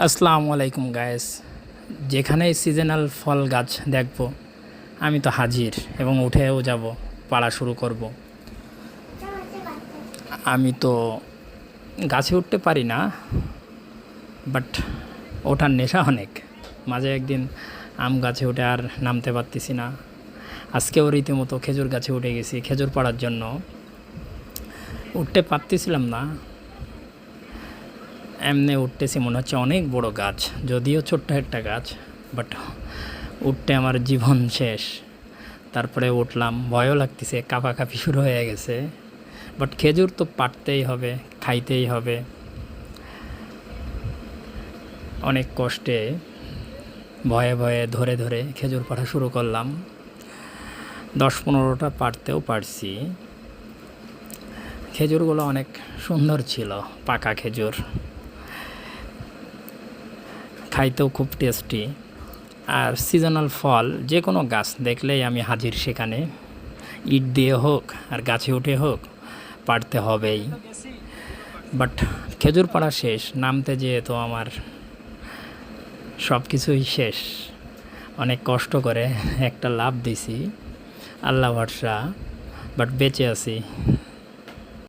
আসসালামু আলাইকুম গায়েস। যেখানেই সিজনাল ফল গাছ দেখব আমি তো হাজির এবং উঠেও যাব, পাড়া শুরু করব। আমি তো গাছে উঠতে পারি না, বাট ওঠার নেশা অনেক। মাঝে একদিন আম গাছে উঠে আর নামতে পারতেছি না। আজকেও রীতিমতো খেজুর গাছে উঠে গেছি খেজুর পাড়ার জন্য। উঠতে পারতেছিলাম না, এমনি উঠতেছি, মনে হচ্ছে অনেক বড় গাছ, যদিও ছোট্ট একটা গাছ, বাট উঠতে আমার জীবন শেষ। তারপরে উঠলাম, ভয়ও লাগতেছে, কাঁপাকাঁপি শুরু হয়ে গেছে। বাট খেজুর তো পাড়তেই হবে, খাইতেই হবে। অনেক কষ্টে ভয়ে ভয়ে ধরে ধরে খেজুর পাড়া শুরু করলাম। 10-15টা পাড়তেও পারছি। খেজুরগুলো অনেক সুন্দর ছিল, পাকা খেজুর, খাইতেও খুব টেস্টি। আর সিজনাল ফল যে কোনো গাছ দেখলেই আমি হাজির সেখানে। ইট দিয়ে হোক আর গাছে উঠে হোক, পাড়তে হবেই। বাট খেজুর পাড়া শেষ, নামতে যেয়ে তো আমার সব কিছুই শেষ। অনেক কষ্ট করে একটা লাফ দিছি, আল্লাহ ভরসা, বাট বেঁচে আছি।